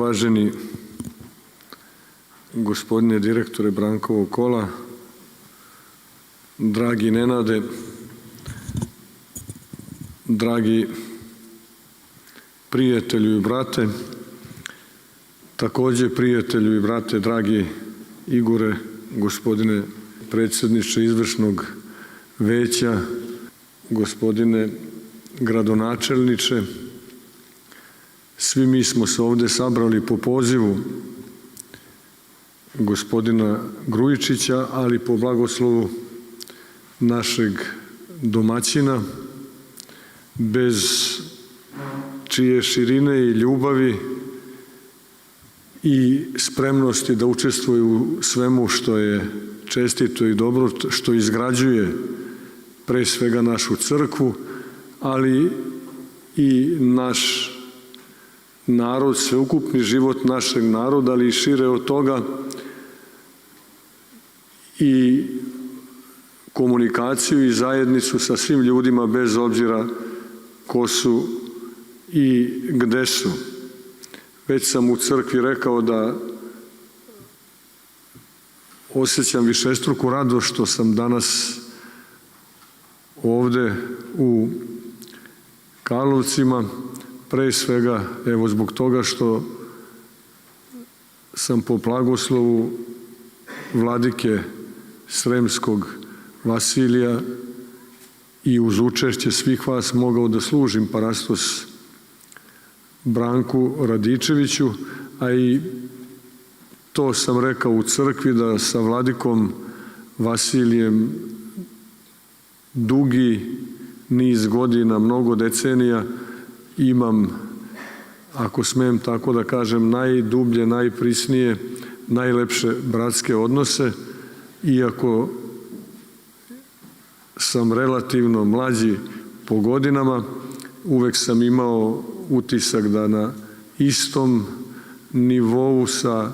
uvaženi gospodine direktore Brankovog kola, dragi Nenade, dragi prijatelju i brate, također prijatelju i brate, dragi Igore, gospodine predsjedniče izvršnog veća, gospodine gradonačelniče, svi mi smo se ovdje sabrali po pozivu gospodina Grujičića, ali po blagoslovu našeg domaćina, bez čije širine i ljubavi i spremnosti da učestvuju u svemu što je čestito i dobro, što izgrađuje pre svega našu crkvu, ali i naš narod, sveukupni život našeg naroda, ali i šire od toga, i komunikaciju i zajednicu sa svim ljudima bez obzira ko su i gde su. Već sam u crkvi rekao da osjećam višestruku radost što sam danas ovde u Karlovcima, pre svega evo zbog toga što sam po blagoslovu vladike Sremskog Vasilija i uz učešće svih vas mogao da služim parastos Branku Radičeviću, a i to sam rekao u crkvi da sa vladikom Vasilijem dugi niz godina, mnogo decenija imam, ako smem tako da kažem, najdublje, najprisnije, najlepše bratske odnose, iako sam relativno mlađi po godinama, uvek sam imao utisak da na istom nivou sa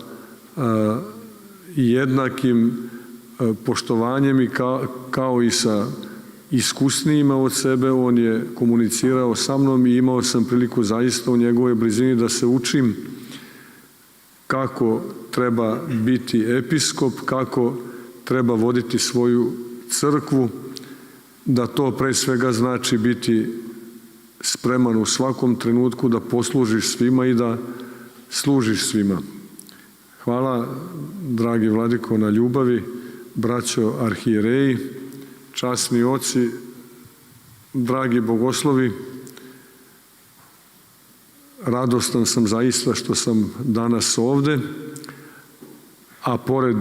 jednakim poštovanjem i kao i sa iskusnijima od sebe, on je komunicirao sa mnom i imao sam priliku zaista u njegovoj blizini da se učim kako treba biti episkop, kako treba voditi svoju crkvu, da to pre svega znači biti spreman u svakom trenutku da poslužiš svima i da služiš svima. Hvala, dragi vladiko, na ljubavi, braćo arhijereji, časni oci, dragi bogoslovi, radostan sam zaista što sam danas ovde, a pored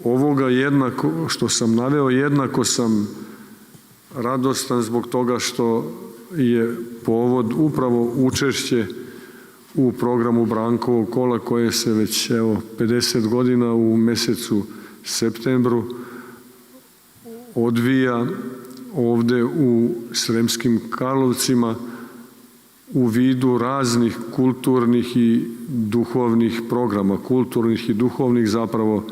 ovoga jednako što sam naveo, jednako sam radostan zbog toga što je povod upravo učešće u programu Brankovog kola koje se već 50 godina u mesecu septembru odvija ovde u Sremskim Karlovcima u vidu raznih kulturnih i duhovnih programa, kulturnih i duhovnih, zapravo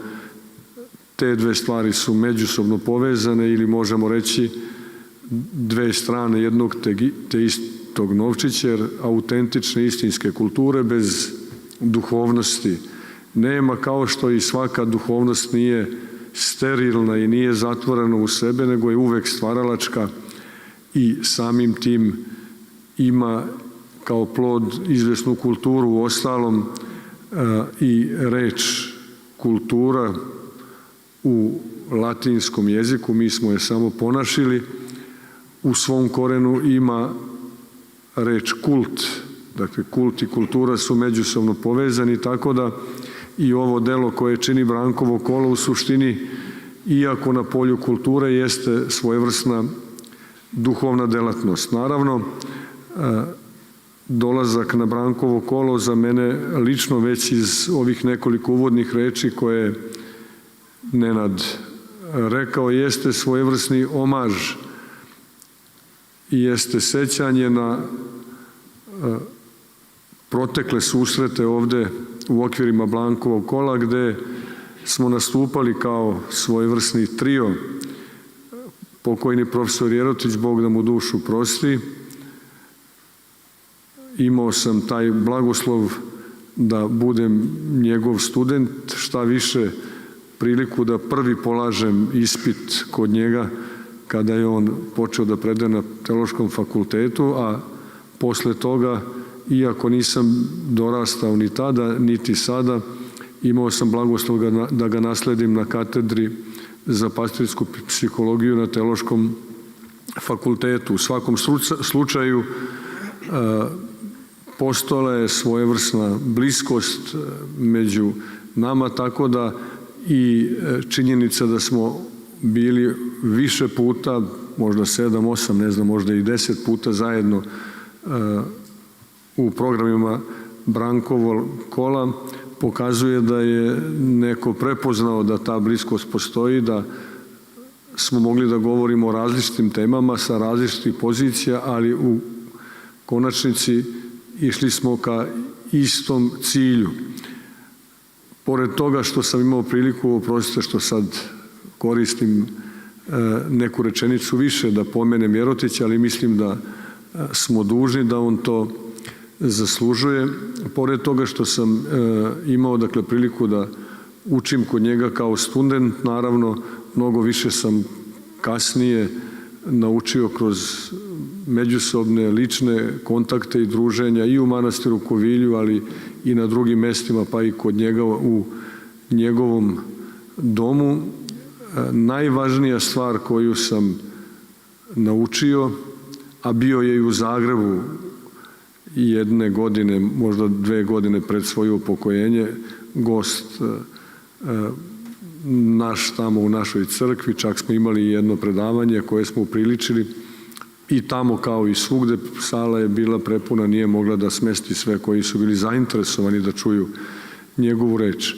te dve stvari su međusobno povezane ili možemo reći dve strane jednog te istog novčića, jer autentične istinske kulture bez duhovnosti nema, kao što i svaka duhovnost nije sterilna i nije zatvorena u sebe, nego je uvek stvaralačka i samim tim ima kao plod izvesnu kulturu. U ostalom i reč kultura u latinskom jeziku, mi smo je samo ponašili, u svom korenu ima reč kult. Dakle, kult i kultura su međusobno povezani, tako da i ovo delo koje čini Brankovo kolo u suštini, iako na polju kulture, jeste svojevrsna duhovna delatnost. Naravno, dolazak na Brankovo kolo za mene lično, već iz ovih nekoliko uvodnih reči koje je Nenad rekao, jeste svojevrsni omaž i jeste sećanje na protekle susrete ovde u okvirima Brankovog kola, gde smo nastupali kao svojevrsni trio, pokojni profesor Jerotić, Bog da mu dušu prosti, imao sam taj blagoslov da budem njegov student, šta više priliku da prvi polažem ispit kod njega kada je on počeo da predaje na Teološkom fakultetu, a posle toga, iako nisam dorastao ni tada, niti sada, imao sam blagoslov da ga nasledim na katedri za pastorsku psihologiju na Teološkom fakultetu. U svakom slučaju postojala je svojevrsna bliskost među nama, tako da i činjenica da smo bili više puta, možda 7, 8, ne znam, možda i 10 puta zajedno u programima Brankovog kola, pokazuje da je neko prepoznao da ta bliskost postoji, da smo mogli da govorimo o različitim temama sa različitih pozicija, ali u konačnici išli smo ka istom cilju. Pored toga što sam imao priliku, oprostite što sad koristim neku rečenicu više da pomenem Jerotića, ali mislim da smo dužni da on to zaslužuje. Pored toga što sam imao priliku da učim kod njega kao student, naravno mnogo više sam kasnije naučio kroz međusobne lične kontakte i druženja i u manastiru Kovilju, ali i na drugim mestima, pa i kod njega u njegovom domu. Najvažnija stvar koju sam naučio, a bio je i u Zagrebu jedne godine, možda 2 godine pred svoje upokojenje, gost naš tamo u našoj crkvi, čak smo imali jedno predavanje koje smo upriličili i tamo kao i svugde sala je bila prepuna, nije mogla da smesti sve koji su bili zainteresovani da čuju njegovu reč.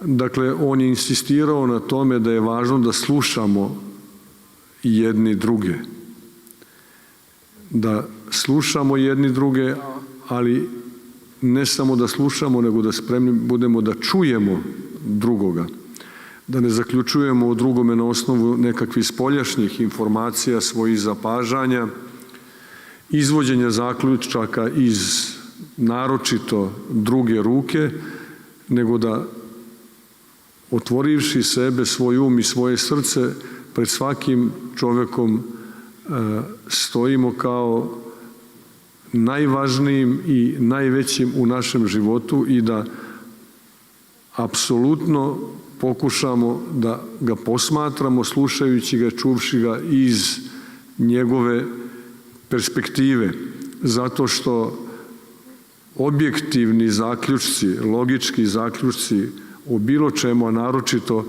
Dakle, on je insistirao na tome da je važno da slušamo jedni druge. Da slušamo jedni druge, ali ne samo da slušamo, nego da spremni budemo da čujemo drugoga. Da ne zaključujemo o drugome na osnovu nekakvih spoljašnjih informacija, svojih zapažanja, izvođenja zaključaka iz naročito druge ruke, nego da otvorivši sebe, svoj um i svoje srce, pred svakim čovekom stojimo kao najvažnijim i najvećim u našem životu i da apsolutno pokušamo da ga posmatramo, slušajući ga, čuvši ga iz njegove perspektive. Zato što objektivni zaključci, logički zaključci o bilo čemu, a naročito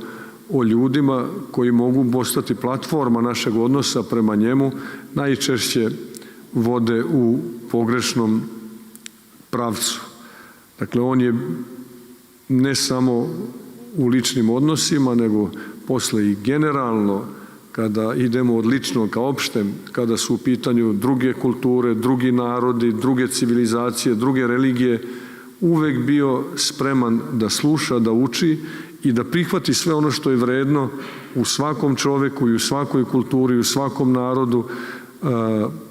o ljudima koji mogu postati platforma našeg odnosa prema njemu, najčešće vode u pogrešnom pravcu. Dakle, on je ne samo u ličnim odnosima, nego posle i generalno, kada idemo od ličnog ka opštem, kada su u pitanju druge kulture, drugi narodi, druge civilizacije, druge religije, uvek bio spreman da sluša, da uči i da prihvati sve ono što je vredno u svakom čoveku i u svakoj kulturi, u svakom narodu,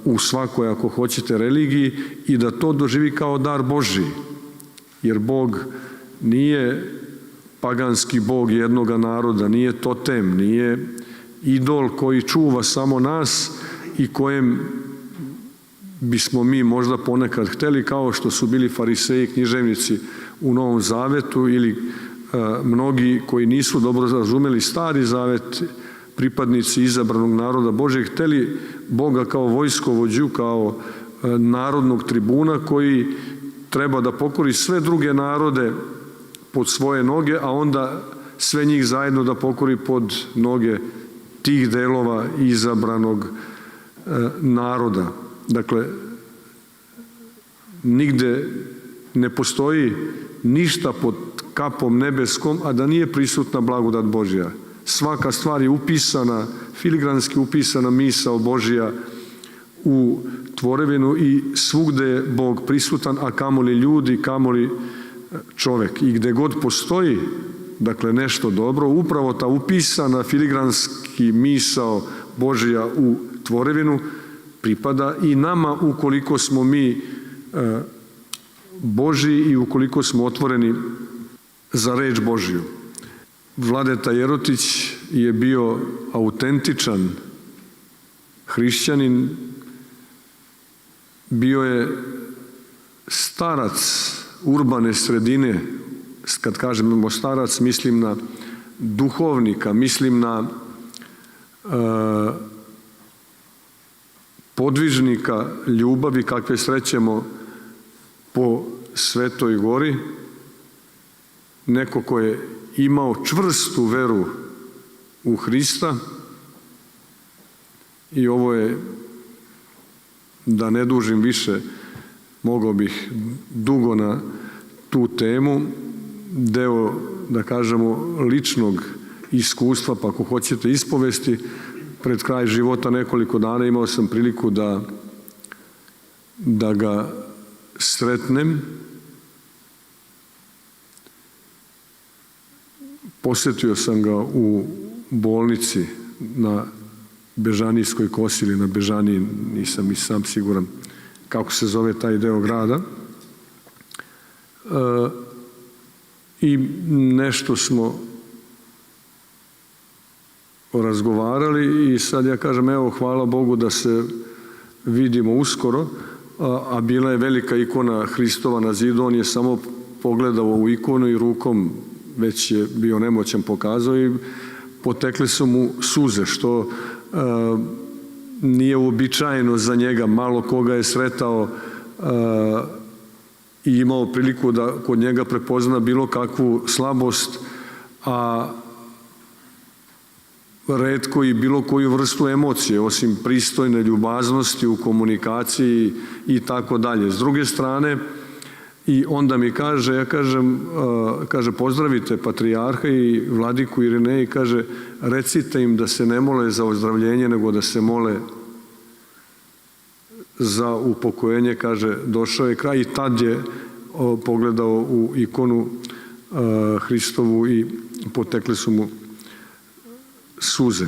u svakoj, ako hoćete, religiji i da to doživi kao dar Božji. Jer Bog nije paganski bog jednoga naroda, nije totem, nije idol koji čuva samo nas i kojem bismo mi možda ponekad hteli, kao što su bili fariseji, književnici u Novom Zavetu ili mnogi koji nisu dobro razumeli Stari Zavet, pripadnici izabranog naroda Božeg, hteli Boga kao vojskovođu, kao narodnog tribuna koji treba da pokori sve druge narode pod svoje noge, a onda sve njih zajedno da pokori pod noge tih delova izabranog naroda. Dakle, nigde ne postoji ništa pod kapom nebeskom, a da nije prisutna blagodat Božja. Svaka stvar je upisana, filigranski upisana misao Božja u tvorevinu i svugde je Bog prisutan, a kamoli ljudi, kamoli čovek. I gde god postoji, dakle, nešto dobro, upravo ta upisana filigranski misao Božja u tvorevinu pripada i nama ukoliko smo mi Božji i ukoliko smo otvoreni za reč Božju. Vladeta Jerotić je bio autentičan hrišćanin, bio je starac urbane sredine. Kad kažemo starac, mislim na duhovnika, mislim na podvižnika ljubavi kakve srećemo po Svetoj gori, neko ko je imao čvrstu veru u Hrista. I ovo je, da ne dužim više, mogao bih dugo na tu temu, deo, da kažemo, ličnog iskustva, pa ako hoćete ispovesti. Pred kraj života nekoliko dana imao sam priliku da ga sretnem. Posjetio sam ga u bolnici na Bežanijskoj kosi ili na Bežaniji, nisam i sam siguran kako se zove taj deo grada. I nešto smo razgovarali i sad ja kažem, evo, hvala Bogu da se vidimo uskoro, a bila je velika ikona Hristova na zidu, on je samo pogledao u ikonu i rukom, već je bio nemoćan, pokazao i potekle su mu suze, što nije uobičajeno za njega. Malo koga je sretao i imao priliku da kod njega prepozna bilo kakvu slabost, a retko i bilo koju vrstu emocije, osim pristojne ljubaznosti u komunikaciji i tako dalje. S druge strane, i onda mi kaže, ja kažem, pozdravite patrijarha i vladiku Irineja i kaže, recite im da se ne mole za ozdravljenje, nego da se mole za upokojenje. Kaže, došao je kraj i tad je pogledao u ikonu Hristovu i potekle su mu suze.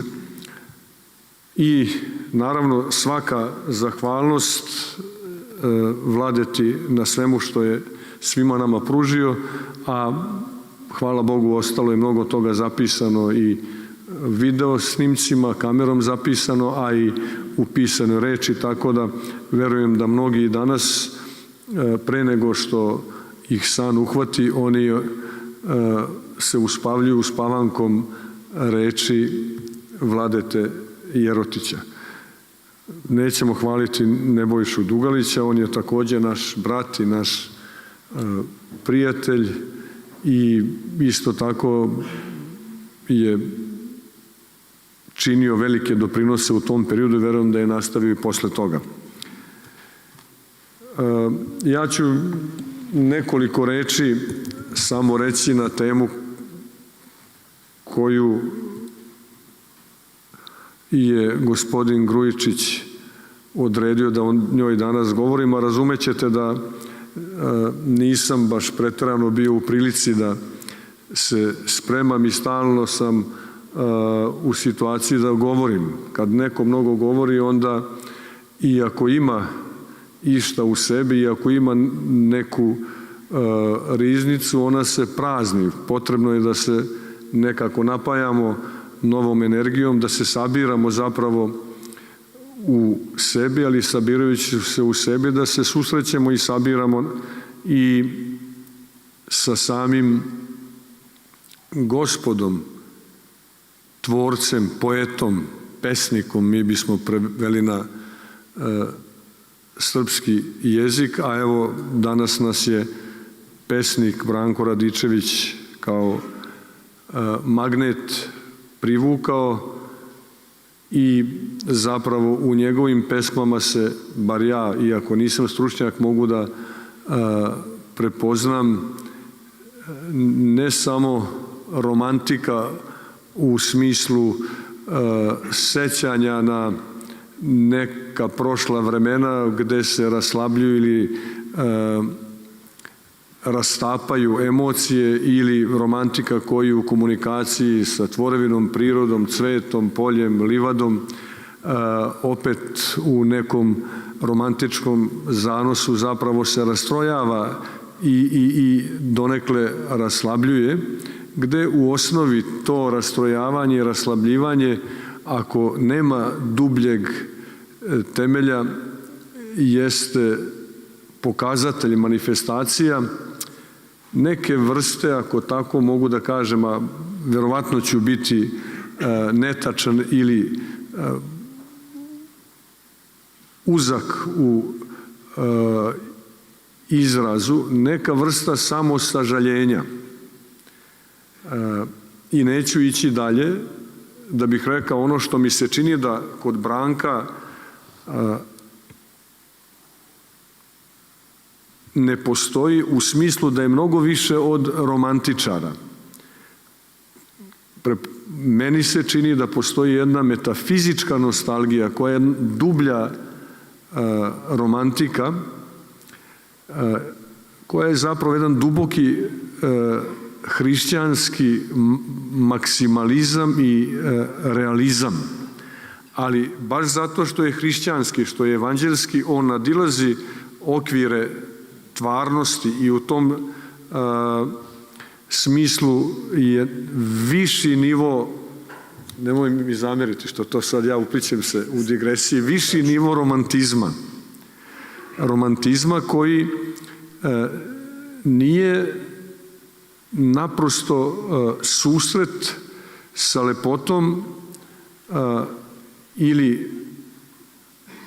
I naravno svaka zahvalnost Vladeti na svemu što je svima nama pružio, a hvala Bogu ostalo je mnogo toga zapisano i video snimcima, kamerom zapisano, a i u pisanoj reči, tako da verujem da mnogi danas pre nego što ih san uhvati, oni se uspavljuju uspavankom reči Vladete Jerotića. Nećemo hvaliti Nebojšu Dugalića, on je također naš brat i naš prijatelj i isto tako je činio velike doprinose u tom periodu i verujem da je nastavio i posle toga. Ja ću nekoliko reči samo reći na temu koju je gospodin Grujičić odredio da o njoj danas govorim, a razumećete da nisam baš preterano bio u prilici da se spremam i stalno sam u situaciji da govorim. Kad neko mnogo govori, onda i ako ima išta u sebi, i ako ima neku riznicu, ona se prazni. Potrebno je da se nekako napajamo novom energijom, da se sabiramo zapravo u sebi, ali sabirajući se u sebi, da se susrećemo i sabiramo i sa samim Gospodom, tvorcem, poetom, pesnikom, mi bismo preveli na srpski jezik, a evo danas nas je pesnik Branko Radičević kao magnet privukao i zapravo u njegovim pesmama se, bar ja, iako nisam stručnjak, mogu da prepoznam ne samo romantika u smislu sećanja na neka prošla vremena gde se raslabljuju ili rastapaju emocije, ili romantika koji u komunikaciji sa tvorevinom, prirodom, cvetom, poljem, livadom, opet u nekom romantičkom zanosu zapravo se rastrojava i donekle raslabljuje, gde u osnovi to rastrojavanje i raslabljivanje, ako nema dubljeg temelja, jeste pokazatelj, manifestacija neke vrste, ako tako mogu da kažem, a verovatno ću biti netačan ili uzak u izrazu, neka vrsta samosažaljenja. I neću ići dalje, da bih rekao ono što mi se čini da kod Branka ne postoji, u smislu da je mnogo više od romantičara. Meni se čini da postoji jedna metafizička nostalgija koja je dublja romantika, koja je zapravo jedan duboki hrišćanski maksimalizam i realizam. Ali baš zato što je hrišćanski, što je evanđelski, on nadilazi okvire tvarnosti i u tom smislu je viši nivo, nemoj mi zameriti što to sad ja uplićem se u digresiji, viši nivo romantizma. Romantizma koji nije naprosto susret sa lepotom ili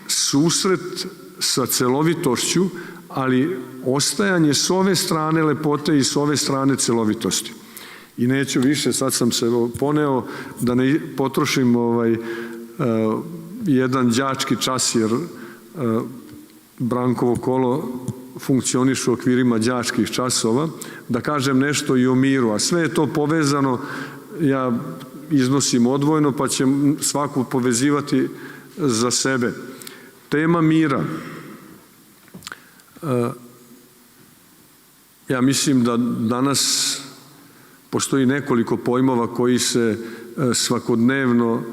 susret sa celovitošću, ali ostajanje s ove strane lepote i s ove strane celovitosti. I neću više, sad sam se poneo da ne potrošim jedan đački čas, jer Brankovo kolo funkcioniše u okvirima đačkih časova, da kažem nešto i o miru, a sve je to povezano, ja iznosim odvojeno, pa će svaku povezivati za sebe. Tema mira. Ja mislim da danas postoji nekoliko pojmova koji se svakodnevno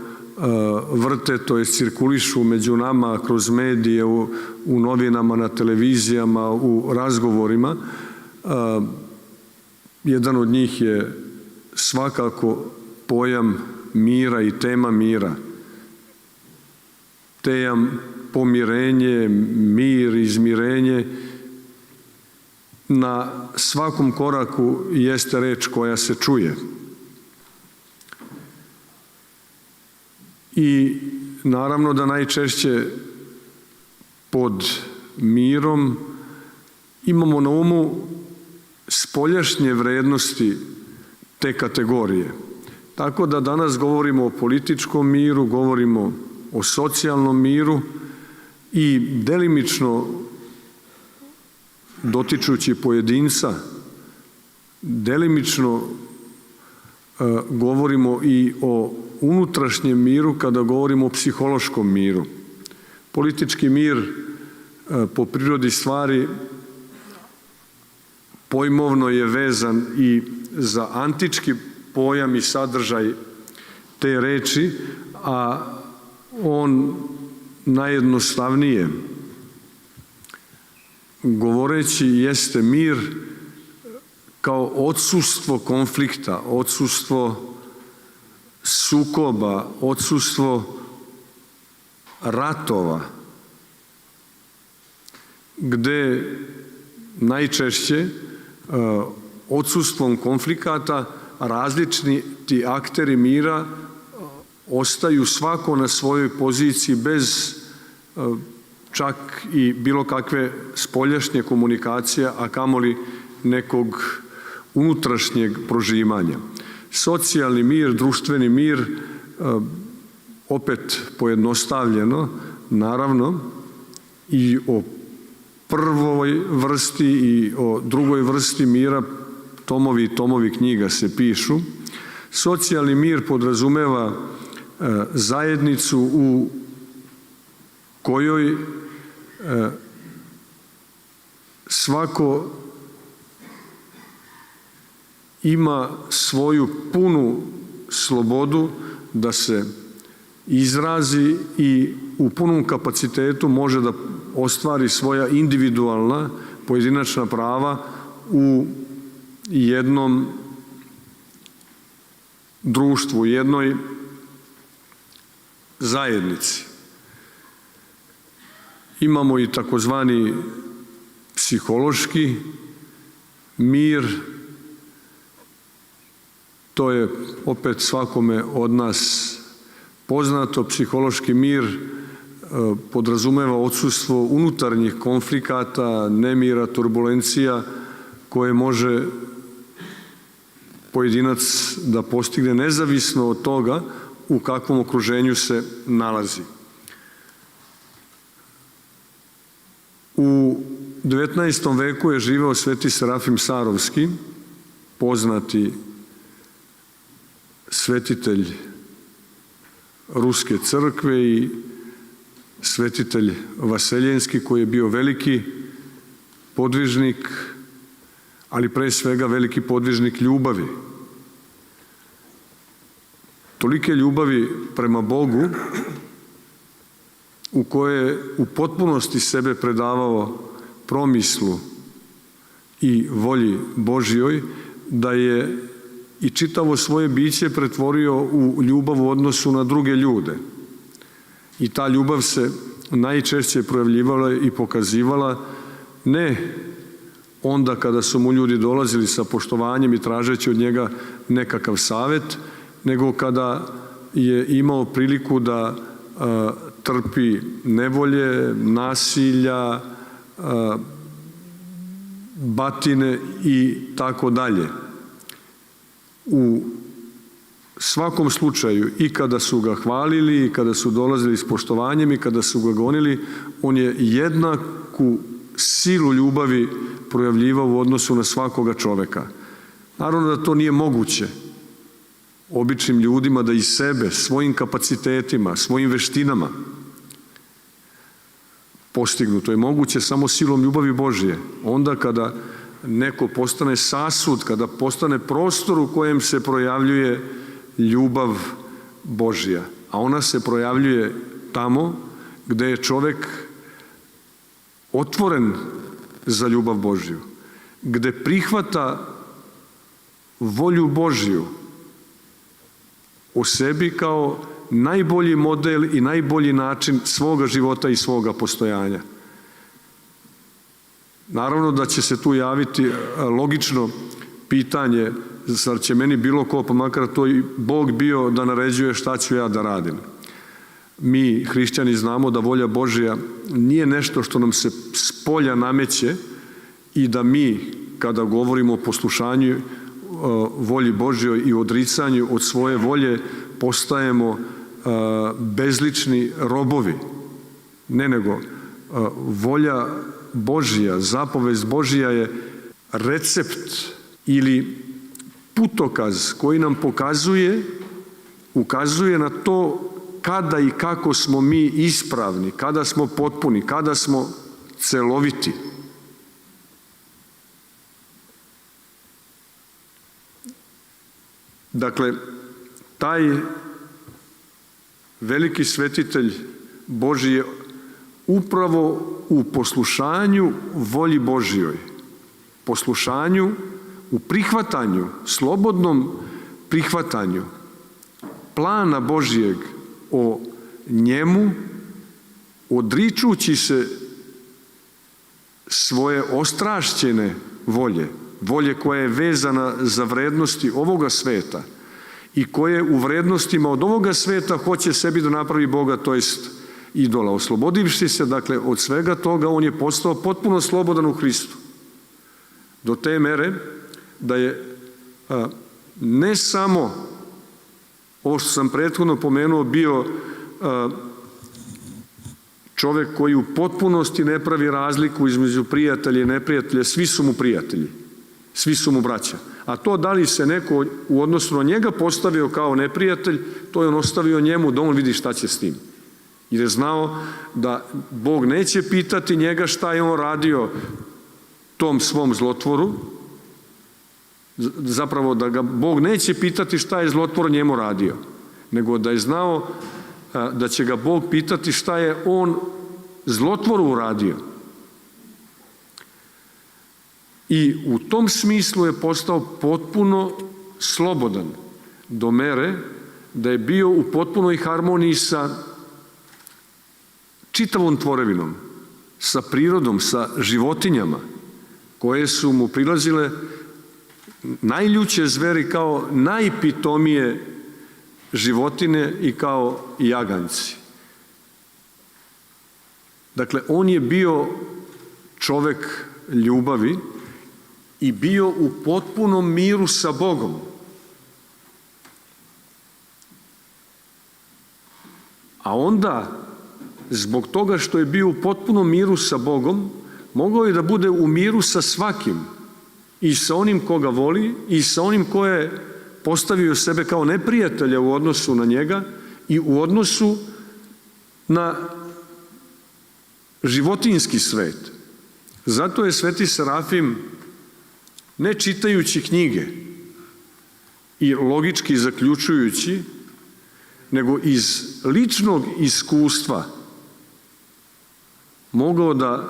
vrte, to je cirkulišu među nama kroz medije, u novinama, na televizijama, u razgovorima. Jedan od njih je svakako pojam mira i tema mira. Tejam pomirenje, mir, izmirenje. Na svakom koraku jeste reč koja se čuje. I naravno da najčešće pod mirom imamo na umu spoljašnje vrednosti te kategorije. Tako da danas govorimo o političkom miru, govorimo o socijalnom miru i delimično dotičući pojedinca, delimično govorimo i o unutrašnjem miru kada govorimo o psihološkom miru. Politički mir po prirodi stvari pojmovno je vezan i za antički pojam i sadržaj te reči, a on najjednostavnije govoreći jeste mir kao odsustvo konflikta, odsustvo sukoba, odsustvo ratova, gde najčešće odsustvom konflikata različiti akteri mira ostaju svako na svojoj poziciji bez čak i bilo kakve spoljašnje komunikacije, a kamoli nekog unutrašnjeg prožimanja. Socijalni mir, društveni mir, opet pojednostavljeno, naravno, i o prvoj vrsti i o drugoj vrsti mira tomovi i tomovi knjiga se pišu. Socijalni mir podrazumeva zajednicu u kojoj svako ima svoju punu slobodu da se izrazi i u punom kapacitetu može da ostvari svoja individualna, pojedinačna prava u jednom društvu, u jednoj zajednici. Imamo i takozvani psihološki mir, to je opet svakome od nas poznato. Psihološki mir podrazumeva odsustvo unutarnjih konflikata, nemira, turbulencija koje može pojedinac da postigne nezavisno od toga u kakvom okruženju se nalazi. U 19. veku je živeo sveti Serafim Sarovski, poznati svetitelj Ruske crkve i svetitelj Vaseljenski, koji je bio veliki podvižnik, ali pre svega veliki podvižnik ljubavi. Tolike ljubavi prema Bogu, u koje je u potpunosti sebe predavao promislu i volji Božjoj, da je i čitavo svoje biće pretvorio u ljubav u odnosu na druge ljude. I ta ljubav se najčešće projavljivala i pokazivala ne onda kada su mu ljudi dolazili sa poštovanjem i tražeći od njega nekakav savet, nego kada je imao priliku da trpi nevolje, nasilja, batine i tako dalje. U svakom slučaju, i kada su ga hvalili, i kada su dolazili s poštovanjem, i kada su ga gonili, on je jednaku silu ljubavi projavljivao u odnosu na svakoga čoveka. Naravno da to nije moguće običnim ljudima da iz sebe, svojim kapacitetima, svojim veštinama postignu. To je moguće samo silom ljubavi Božje. Onda kada neko postane sasud, kada postane prostor u kojem se projavljuje ljubav Božja. A ona se projavljuje tamo gde je čovek otvoren za ljubav Božju, gde prihvata volju Božju o sebi kao najbolji model i najbolji način svoga života i svoga postojanja. Naravno da će se tu javiti logično pitanje, zar će meni bilo ko, pa makar to i Bog bio, da naređuje šta ću ja da radim. Mi, hrišćani, znamo da volja Božja nije nešto što nam se spolja nameće i da mi, kada govorimo o poslušanju volji Božjoj i odricanju od svoje volje, postajemo bezlični robovi. Ne, nego volja Božja, zapovest Božja je recept ili putokaz koji nam ukazuje na to kada i kako smo mi ispravni, kada smo potpuni, kada smo celoviti. Dakle, taj veliki svetitelj Božji je upravo u poslušanju volji Božjoj, poslušanju, u prihvatanju, slobodnom prihvatanju plana Božjeg o njemu, odričući se svoje ostrašćene volje koja je vezana za vrednosti ovoga sveta i koje u vrednostima od ovoga sveta hoće sebi da napravi Boga, to jest idola. Oslobodivši se, dakle, od svega toga, on je postao potpuno slobodan u Hristu. Do te mere da je ne samo, ovo što sam prethodno pomenuo, bio čovek koji u potpunosti ne pravi razliku između prijatelja i neprijatelja, svi su mu prijatelji, svi su mu braća. A to da li se neko u odnosu na njega postavio kao neprijatelj, to je on ostavio njemu da on vidi šta će s tim. Jer je znao da Bog neće pitati njega šta je on radio tom svom zlotvoru, zapravo da ga Bog neće pitati šta je zlotvor njemu radio, nego da je znao da će ga Bog pitati šta je on zlotvoru uradio. I u tom smislu je postao potpuno slobodan, do mere da je bio u potpunoj harmoniji sa čitavom tvorevinom, sa prirodom, sa životinjama koje su mu prilazile najljuće zveri kao najpitomije životine i kao jaganjci. Dakle, on je bio čovek ljubavi i bio u potpunom miru sa Bogom. A onda, zbog toga što je bio u potpunom miru sa Bogom, mogao je da bude u miru sa svakim, i sa onim koga voli, i sa onim ko je postavio sebe kao neprijatelja u odnosu na njega i u odnosu na životinjski svet. Zato je Sveti Serafim, ne čitajući knjige i logički zaključujući, nego iz ličnog iskustva mogao da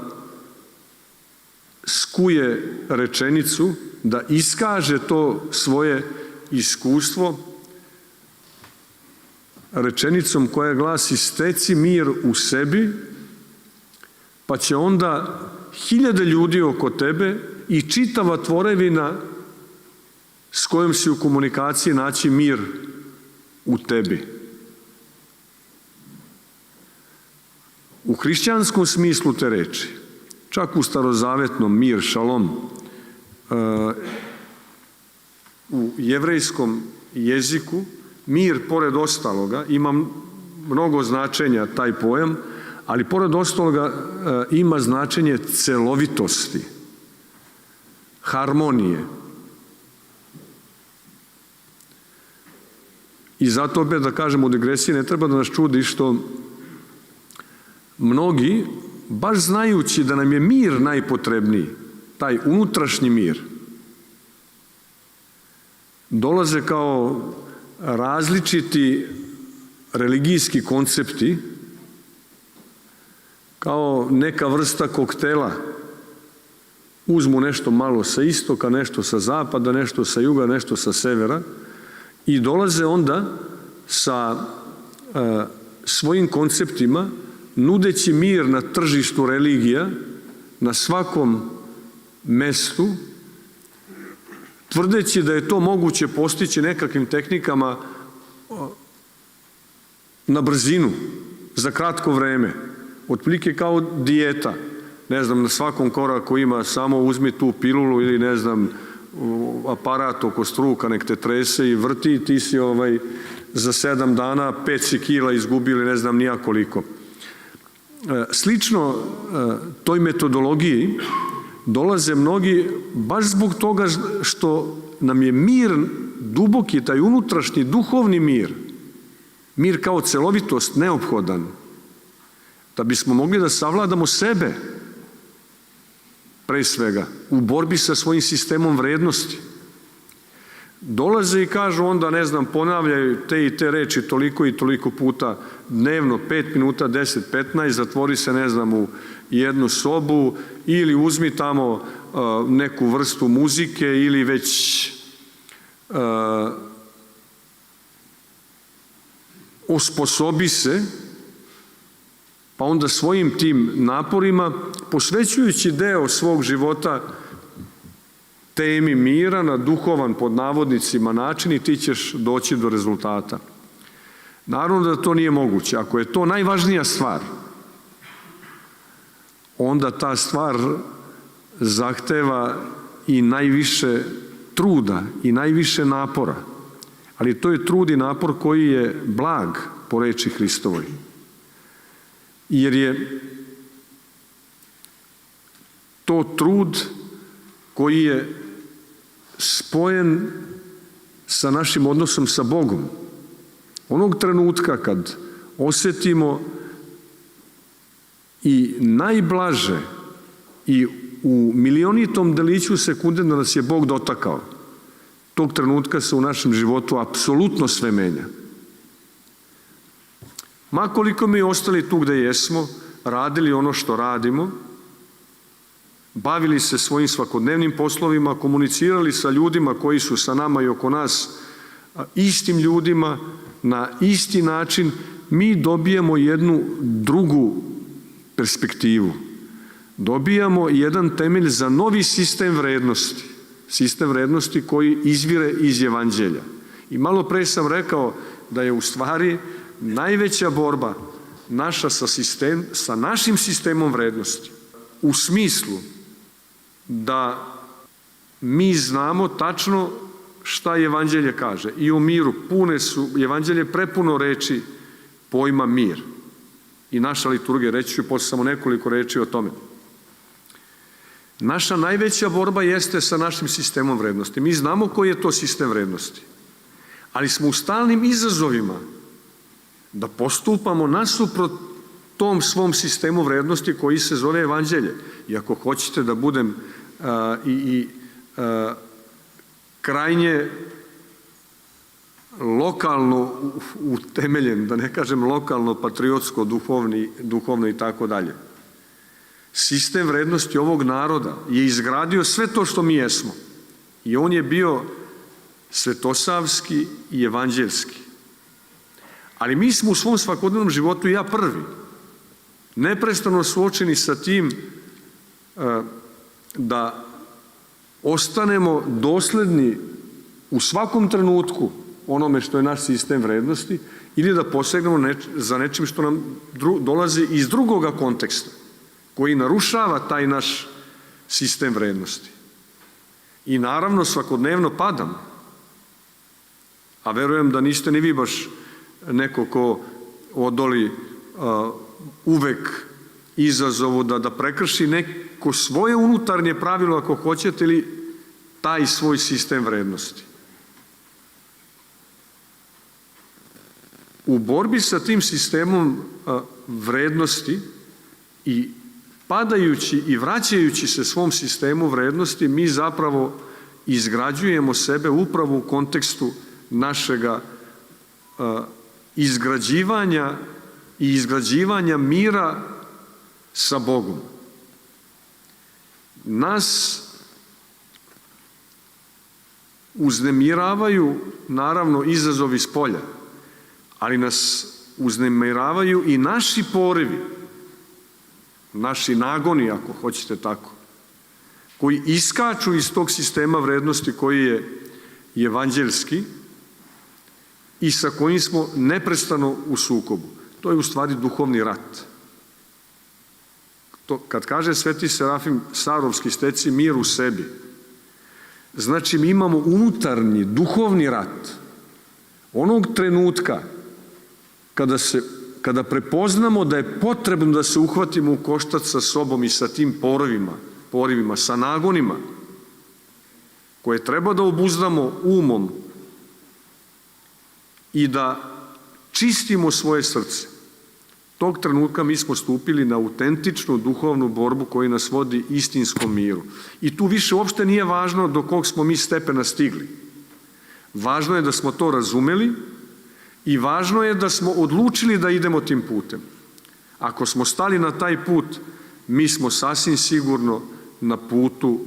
skuje rečenicu, da iskaže to svoje iskustvo rečenicom koja glasi: steci mir u sebi, pa će onda hiljade ljudi oko tebe i čitava tvorevina s kojom si u komunikaciji naći mir u tebi. U hrišćanskom smislu te reči, čak u starozavetnom mir, šalom, u jevrejskom jeziku mir, pored ostaloga, ima mnogo značenja taj pojam, ali pored ostaloga ima značenje celovitosti, harmonije. I zato, opet da kažem u digresiji, ne treba da nas čudi što mnogi, baš znajući da nam je mir najpotrebniji, taj unutrašnji mir, dolaze kao različiti religijski koncepti, kao neka vrsta koktela. Uzmu nešto malo sa istoka, nešto sa zapada, nešto sa juga, nešto sa severa i dolaze onda sa svojim konceptima, nudeći mir na tržištu religija, na svakom mestu, tvrdeći da je to moguće postići nekakvim tehnikama na brzinu, za kratko vreme, otprilike kao dijeta. Ne znam, na svakom koraku ima samo uzmi tu pilulu ili ne znam, aparat oko struka, nek te trese i vrti i ti si za 7 dana 5 si kila izgubio ili ne znam nija koliko. Slično toj metodologiji dolaze mnogi baš zbog toga što nam je mir duboki, taj unutrašnji duhovni mir, mir kao celovitost neophodan, da bismo mogli da savladamo sebe, pre svega, u borbi sa svojim sistemom vrednosti. Dolaze i kažu onda, ne znam, ponavljaju te i te reči toliko i toliko puta dnevno, 5 minuta, 10, 15, zatvori se, ne znam, u jednu sobu ili uzmi tamo neku vrstu muzike ili već osposobi se, pa onda svojim tim naporima, posvećujući deo svog života temi mira na duhovan, pod navodnicima, način i ti ćeš doći do rezultata. Naravno da to nije moguće. Ako je to najvažnija stvar, onda ta stvar zahteva i najviše truda i najviše napora. Ali to je trud i napor koji je blag po reči Hristovoj. Jer je to trud koji je spojen sa našim odnosom sa Bogom. Onog trenutka kad osetimo i najblaže i u milionitom deliću sekunde da nas je Bog dotakao, tog trenutka se u našem životu apsolutno sve menja. Ma koliko mi ostali tu gde jesmo, radili ono što radimo, bavili se svojim svakodnevnim poslovima, komunicirali sa ljudima koji su sa nama i oko nas, istim ljudima, na isti način, mi dobijemo jednu drugu perspektivu. Dobijamo jedan temelj za novi sistem vrednosti koji izvire iz Evanđelja. I malo pre sam rekao da je u stvari najveća borba naša sa našim sistemom vrednosti, u smislu da mi znamo tačno šta Evanđelje kaže. I o miru Evanđelje prepuno reči pojma mir. I naša liturgija, reći ću posle samo nekoliko reči o tome. Naša najveća borba jeste sa našim sistemom vrednosti. Mi znamo koji je to sistem vrednosti, ali smo u stalnim izazovima da postupamo nasuprot tom svom sistemu vrednosti koji se zove Evanđelje. I ako hoćete da budem krajnje lokalno utemeljen, da ne kažem lokalno, patriotsko, duhovno i tako dalje. Sistem vrednosti ovog naroda je izgradio sve to što mi jesmo. I on je bio svetosavski i evanđelski. Ali mi smo u svom svakodnevnom životu, ja prvi, neprestano suočeni sa tim da ostanemo dosledni u svakom trenutku onome što je naš sistem vrednosti ili da posegnemo za nečim što nam dolazi iz drugoga konteksta, koji narušava taj naš sistem vrednosti. I naravno svakodnevno padamo. A verujem da niste ni vi baš neko ko odoli uvek izazovu da prekrši neko svoje unutarnje pravilo, ako hoćete, ili taj svoj sistem vrednosti. U borbi sa tim sistemom vrednosti i padajući i vraćajući se svom sistemu vrednosti, mi zapravo izgrađujemo sebe upravo u kontekstu našega izgrađivanja mira sa Bogom. Nas uznemiravaju, naravno, izazovi spolja, ali nas uznemiravaju i naši porivi, naši nagoni, ako hoćete tako, koji iskaču iz tog sistema vrednosti koji je evanđelski i sa kojim smo neprestano u sukobu. To je u stvari duhovni rat. Kad kaže Sveti Serafim Sarovski, steci mir u sebi, znači mi imamo unutarnji, duhovni rat. Onog trenutka kada prepoznamo da je potrebno da se uhvatimo u koštac sa sobom i sa tim porivima, sa nagonima, koje treba da obuzdamo umom i da čistimo svoje srce. Tog trenutka mi smo stupili na autentičnu duhovnu borbu koja nas vodi istinskom miru. I tu više uopšte nije važno do kog smo mi stepena stigli. Važno je da smo to razumeli i važno je da smo odlučili da idemo tim putem. Ako smo stali na taj put, mi smo sasvim sigurno na putu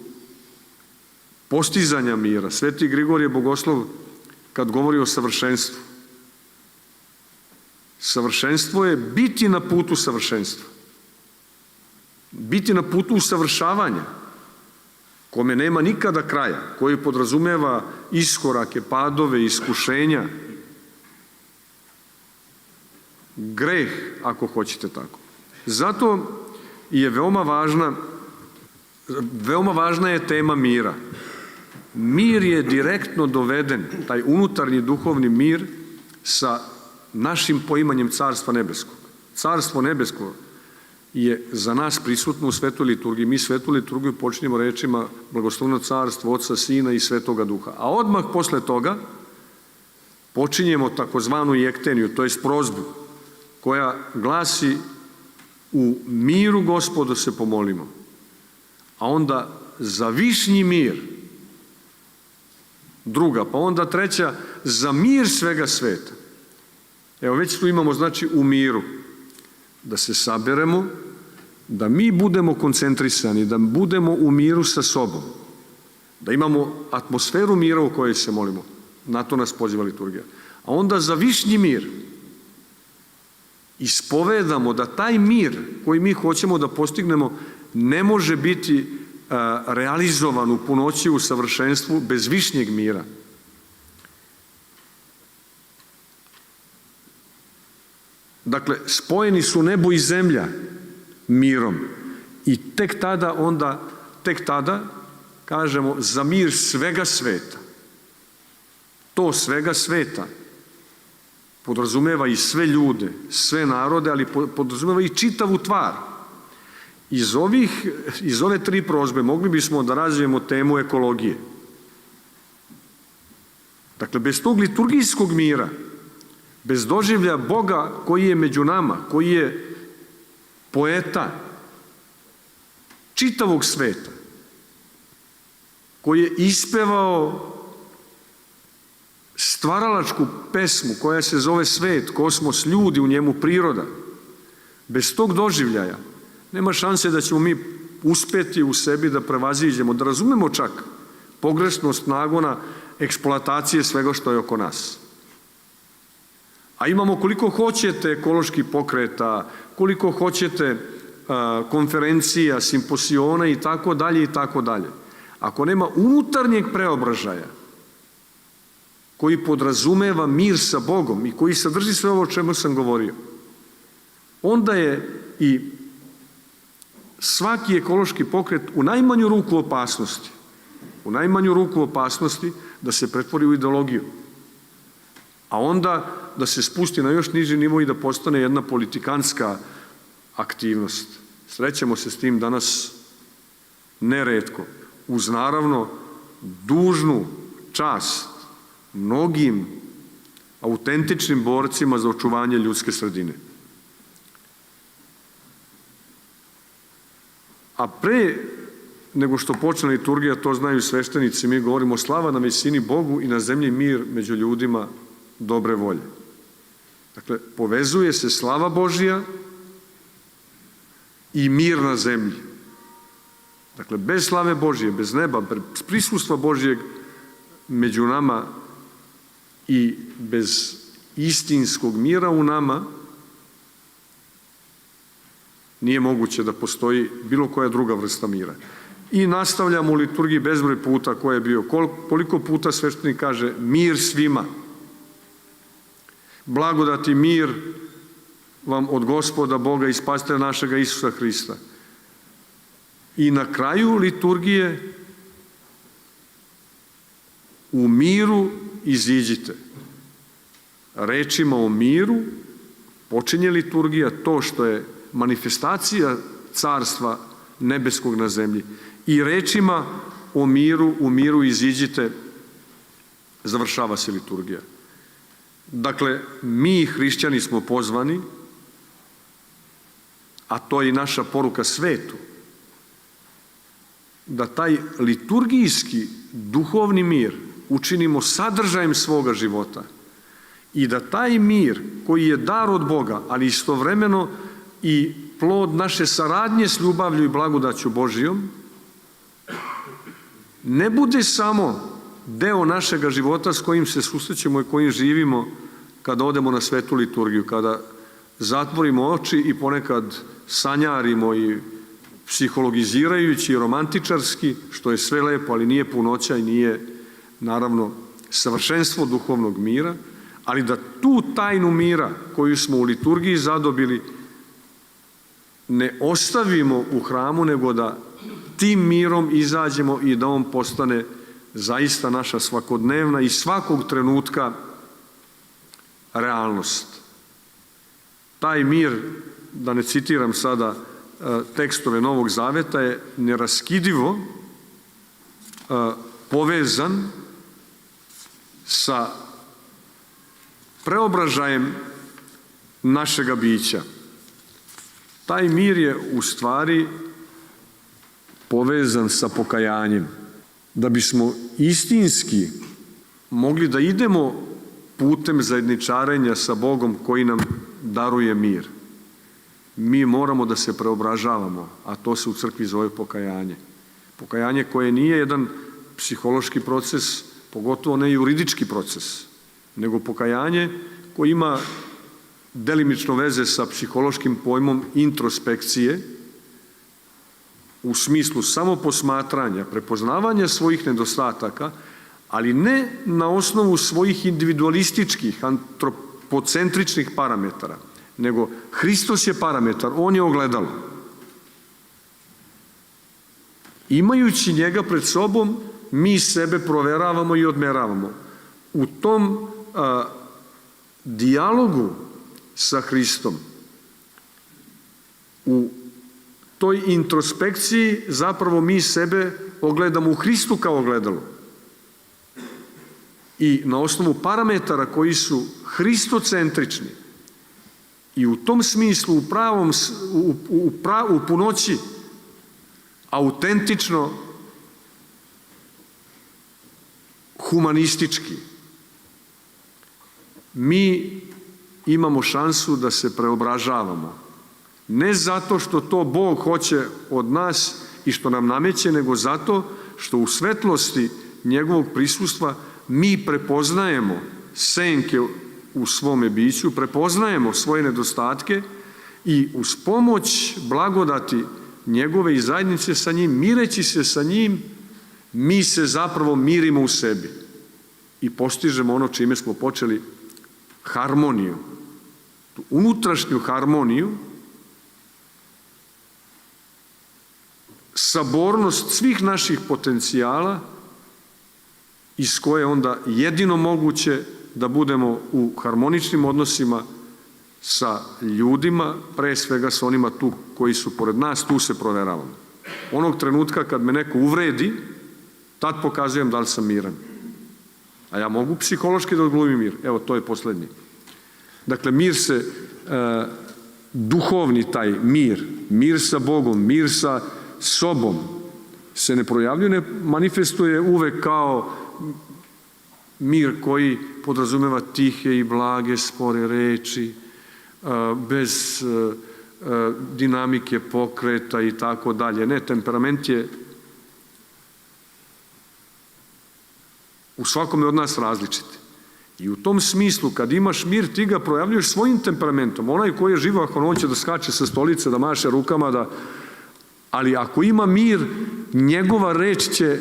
postizanja mira. Sveti Grigorije Bogoslov, kad govori o savršenstvu, savršenstvo je biti na putu savršenstva. Biti na putu usavršavanja, kome nema nikada kraja, koji podrazumeva iskorake, padove, iskušenja, greh, ako hoćete tako. Zato je veoma važna je tema mira. Mir je direktno doveden, taj unutarnji duhovni mir, sa našim poimanjem Carstva nebeskog. Carstvo nebesko je za nas prisutno u Svetoj liturgiji. Mi Svetu liturgiju počinjemo rečima Blagosloveno carstvo Otca, Sina i Svetoga Duha. A odmah posle toga počinjemo takozvanu jekteniju, to je prozbu, koja glasi: u miru Gospodu se pomolimo. A onda za višnji mir, druga, pa onda treća, za mir svega sveta. Evo, već tu imamo, znači, u miru, da se saberemo, da mi budemo koncentrisani, da budemo u miru sa sobom, da imamo atmosferu mira u kojoj se molimo. Na to nas poziva liturgija. A onda za višnji mir ispovedamo da taj mir koji mi hoćemo da postignemo ne može biti realizovan u punoći, u savršenstvu bez višnjeg mira. Dakle, spojeni su nebo i zemlja mirom i tek tada kažemo za mir svega sveta. To svega sveta podrazumeva i sve ljude, sve narode, ali podrazumeva i čitavu tvar. Iz ove tri prozbe mogli bismo da razvijemo temu ekologije. Dakle, bez tog liturgijskog mira, bez doživlja Boga koji je među nama, koji je poeta čitavog sveta, koji je ispevao stvaralačku pesmu koja se zove svet, kosmos, ljudi, u njemu priroda. Bez tog doživljaja nema šanse da ćemo mi uspeti u sebi da prevaziđemo, da razumemo čak pogrešnost nagona eksploatacije svega što je oko nas. A imamo koliko hoćete ekoloških pokreta, koliko hoćete konferencija, simposiona i tako dalje i tako dalje. Ako nema unutarnjeg preobražaja koji podrazumeva mir sa Bogom i koji sadrži sve ovo o čemu sam govorio, onda je i svaki ekološki pokret u najmanju ruku opasnosti da se pretvori u ideologiju, a onda da se spusti na još niži nivo i da postane jedna politikanska aktivnost. Srećemo se s tim danas neretko, uz naravno dužnu čast mnogim autentičnim borcima za očuvanje ljudske sredine. A pre nego što počne liturgija, to znaju sveštenici, mi govorimo slava na visini Bogu i na zemlji mir među ljudima dobre volje. Dakle, povezuje se slava Božja i mir na zemlji. Dakle, bez slave Božje, bez neba, bez prisustva Božjeg među nama i bez istinskog mira u nama, nije moguće da postoji bilo koja druga vrsta mira. I nastavljamo u liturgiji bezbroj puta koje je bio. Koliko puta sveštenik kaže mir svima. Blagodati mir vam od Gospoda Boga i Spasitelja našega Isusa Hrista. I na kraju liturgije u miru iziđite. Rečima o miru počinje liturgija, to što je manifestacija carstva nebeskog na zemlji. I rečima o miru, u miru iziđite, završava se liturgija. Dakle, mi hrišćani smo pozvani, a to je i naša poruka svetu, da taj liturgijski duhovni mir učinimo sadržajem svoga života i da taj mir koji je dar od Boga, ali istovremeno i plod naše saradnje s ljubavlju i blagodaću Božijom, ne bude samo deo našega života s kojim se susrećemo i kojim živimo kada odemo na svetu liturgiju, kada zatvorimo oči i ponekad sanjarimo i psihologizirajući i romantičarski, što je sve lepo, ali nije punoća i nije, naravno, savršenstvo duhovnog mira, ali da tu tajnu mira koju smo u liturgiji zadobili ne ostavimo u hramu, nego da tim mirom izađemo i da on postane zaista naša svakodnevna i svakog trenutka realnost. Taj mir, da ne citiram sada tekstove Novog Zaveta, je neraskidivo povezan sa preobražajem našega bića. Taj mir je u stvari povezan sa pokajanjem. Da bismo istinski mogli da idemo putem zajedničarenja sa Bogom koji nam daruje mir. mi moramo da se preobražavamo, a to se u crkvi zove pokajanje. Pokajanje koje nije jedan psihološki proces, pogotovo ne juridički proces, nego pokajanje koje ima delimično veze sa psihološkim pojmom introspekcije, u smislu samoposmatranja, prepoznavanja svojih nedostataka, ali ne na osnovu svojih individualističkih, antropocentričnih parametara, nego Hristos je parametar, on je ogledalo. Imajući njega pred sobom, mi sebe proveravamo i odmeravamo. U tom dijalogu sa Hristom, u toj introspekciji zapravo mi sebe ogledamo u Hristu kao ogledalo. I na osnovu parametara koji su hristocentrični i u tom smislu u punoći autentično humanistički, mi imamo šansu da se preobražavamo. Ne zato što to Bog hoće od nas i što nam nameće, nego zato što u svetlosti njegovog prisustva mi prepoznajemo senke u svome biću, prepoznajemo svoje nedostatke i uz pomoć blagodati njegove i zajednice sa njim, mireći se sa njim, mi se zapravo mirimo u sebi i postižemo ono čime smo počeli, harmoniju, tu unutrašnju harmoniju, sabornost svih naših potencijala iz koje onda jedino moguće da budemo u harmoničnim odnosima sa ljudima, pre svega sa onima tu koji su pored nas, tu se proveravamo. Onog trenutka kad me neko uvredi, tad pokazujem da li sam miran. A ja mogu psihološki da odglumim mir. Evo, to je poslednji. Dakle, mir se, duhovni taj mir, mir sa Bogom, mir sa sobom se ne projavljuje, ne manifestuje uvek kao mir koji podrazumeva tihe i blage, spore reči, bez dinamike pokreta i tako dalje. Ne, temperament je u svakome od nas različit. I u tom smislu, kad imaš mir, ti ga projavljuješ svojim temperamentom. Onaj koji je živahan, on će da skače sa stolice, da maše rukama, ali ako ima mir, njegova reč će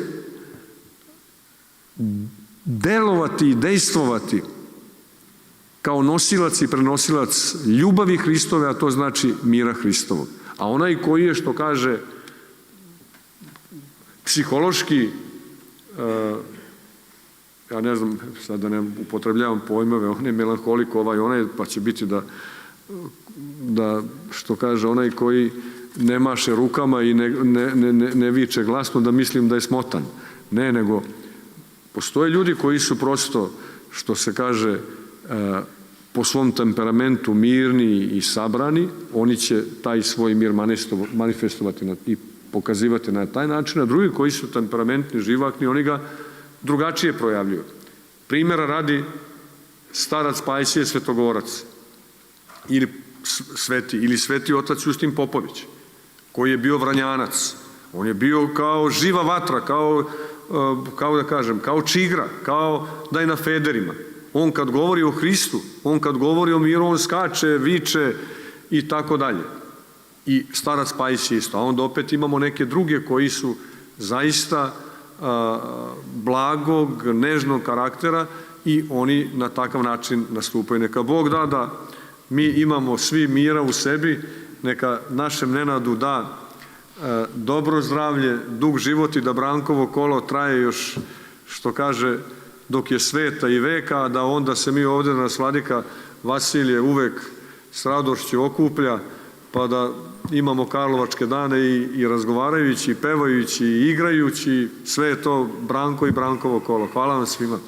delovati i dejstvovati kao nosilac i prenosilac ljubavi Hristove, a to znači mira Hristovog. A onaj koji je, što kaže, psihološki, ja ne znam, sad da ne upotrebljavam pojmove, on je melanholik, onaj, pa će biti da, što kaže, onaj koji ne maše rukama i ne viče glasno, da mislim da je smotan. Ne, nego postoje ljudi koji su prosto, što se kaže, po svom temperamentu mirni i sabrani, oni će taj svoj mir manifestovati i pokazivati na taj način, a drugi koji su temperamentni, živakni, oni ga drugačije projavljuju. Primjera radi starac Pajsije Svetogorac ili sveti otac Justin Popović, koji je bio Vranjanac. On je bio kao živa vatra, kao da kažem, kao čigra, kao da je na federima. On kad govori o Hristu, on kad govori o miru, on skače, viče i tako dalje. I starac Pajsije isto. A onda opet imamo neke druge koji su zaista blagog, nežnog karaktera i oni na takav način nastupaju. Neka Bog da mi imamo svi mira u sebi, neka našem Nenadu da dobro zdravlje, dug život i da Brankovo kolo traje još, što kaže, dok je sveta i veka, da onda se mi ovde nas vladika Vasilije uvek s radošću okuplja, pa da imamo Karlovačke dane i razgovarajući, i pevajući, i igrajući, sve je to Branko i Brankovo kolo. Hvala vam svima.